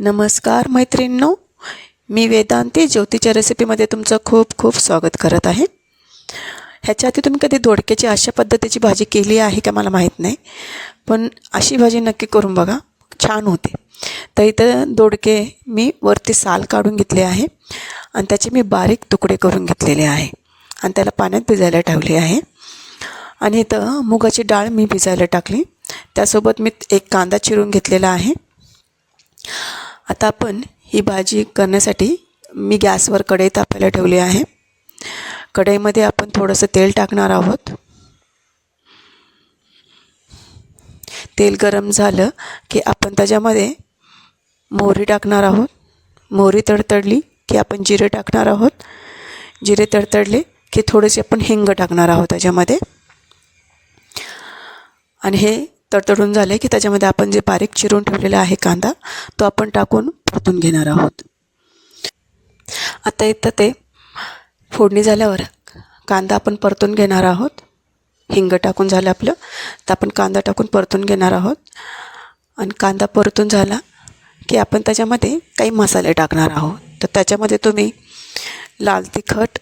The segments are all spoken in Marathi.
नमस्कार मैत्रिणींनो, मी वेदांती ज्योतीच्या रेसिपीमध्ये तुमचं खूप खूप स्वागत करत आहे. ह्याच्या आधी तुम्ही कधी दोडक्याची अशा पद्धतीची भाजी केली आहे का मला माहीत नाही, पण अशी भाजी नक्की करून बघा, छान होते. तर इथं दोडके मी वरती साल काढून घेतले आहे आणि त्याचे मी बारीक तुकडे करून घेतलेले आहे आणि त्याला पाण्यात भिजायला ठेवले आहे. आणि इथं मुगाची डाळ मी भिजायला टाकली, त्यासोबत मी एक कांदा चिरून घेतलेला आहे. आता आपण ही भाजी करण्यासाठी मी गॅसवर कढई तापायला ठेवली आहे. कढईमध्ये आपण थोडंसं तेल टाकणार आहोत. तेल गरम झालं की आपण त्याच्यामध्ये मोहरी टाकणार आहोत. मोहरी तडतडली की आपण जिरे टाकणार आहोत. जिरे तडतडले की थोडेसे आपण हिंग टाकणार आहोत त्याच्यामध्ये. आणि हे तडतडून झाले की त्याच्यामध्ये आपण जे बारीक चिरून ठेवलेला आहे कांदा, तो आपण टाकून परतून घेणार आहोत. आता इथं ते फोडणी झाल्यावर कांदा आपण परतून घेणार आहोत. हिंग टाकून झालं आपलं, तर आपण कांदा टाकून परतून घेणार आहोत. आणि कांदा परतून झाला की आपण त्याच्यामध्ये काही मसाले टाकणार आहोत. तर त्याच्यामध्ये तुम्ही लाल तिखट,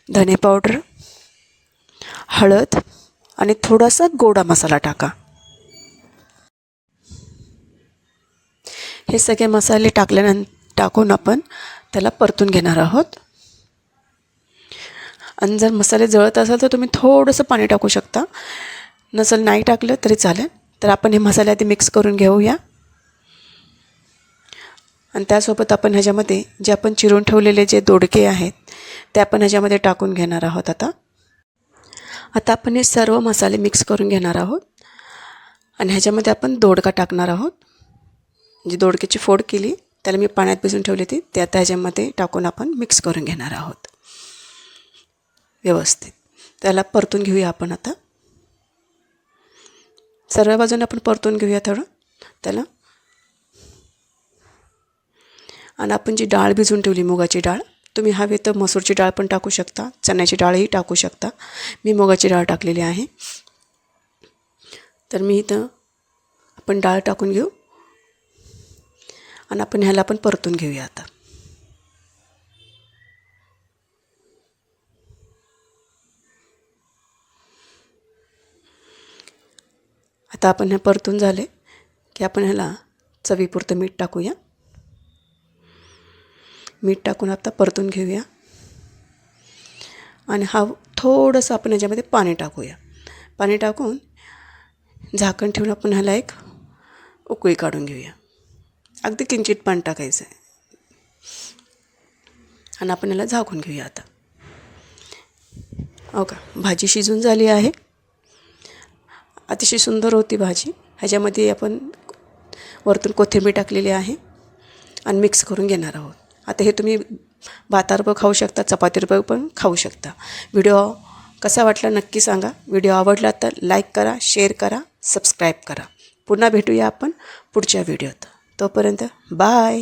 धने पावडर, हळद आणि थोडासा गोडा मसाला टाका. हे सगळे मसाले टाकून आपण त्याला परतून घेणार आहोत. आणि जर मसाले जळत असेल तर तुम्ही थोडंसं पाणी टाकू शकता, नसेल नाही टाकलं तरी चालेल. तर आपण हे मसाले आधी मिक्स करून घेऊया. आणि त्यासोबत आपण ह्याच्यामध्ये जे आपण चिरून ठेवलेले जे दोडके आहेत ते आपण ह्याच्यामध्ये टाकून घेणार आहोत. आता आपण हे सर्व मसाले मिक्स करून घेणार आहोत आणि ह्याच्यामध्ये आपण दोडका टाकणार आहोत. जी दोडक्याची फोड केली त्याला मी पाण्यात भिजून ठेवली होती, ते आता ह्याच्यामध्ये टाकून आपण मिक्स करून घेणार आहोत व्यवस्थित. त्याला परतून घेऊया आपण. आता सर्व बाजूने आपण परतून घेऊया थोडं त्याला. आणि आपण जी डाळ भिजून ठेवली मुगाची डाळ, तुम्ही हवे तर मसूरची डाळ पण टाकू शकता, चण्याची डाळही टाकू शकता. मी मुगाची डाळ टाकलेली आहे. तर मी इथं आपण डाळ टाकून घेऊ आणि आपण ह्याला पण परतून घेऊया. आता आपण हे परतून झाले की आपण ह्याला चवीपुरतं मीठ टाकूया. मीठ टाकून आता परतून घेऊया. आणि थोडंसं आपण ह्याच्यामध्ये पाणी टाकूया. पाणी टाकून झाकण ठेवून आपण ह्याला एक उकळी काढून घेऊया. अगदी किंचित पाणी टाकायचं आहे आणि आपण ह्याला झाकून घेऊया. आता हो का, भाजी शिजून झाली आहे. अतिशय सुंदर होती भाजी. ह्याच्यामध्ये आपण वरतून कोथिंबीर टाकलेली आहे आणि मिक्स करून घेणार आहोत. आता हे तुम्ही भाताबरोबर खाऊ शकता, चपातीबरोबर पण खाऊ शकता. व्हिडिओ कसा वाटला नक्की सांगा. व्हिडिओ आवडला तर लाईक करा, शेअर करा, सबस्क्राईब करा. पुन्हा भेटूया आपण पुढच्या व्हिडिओत. तोपर्यंत बाय.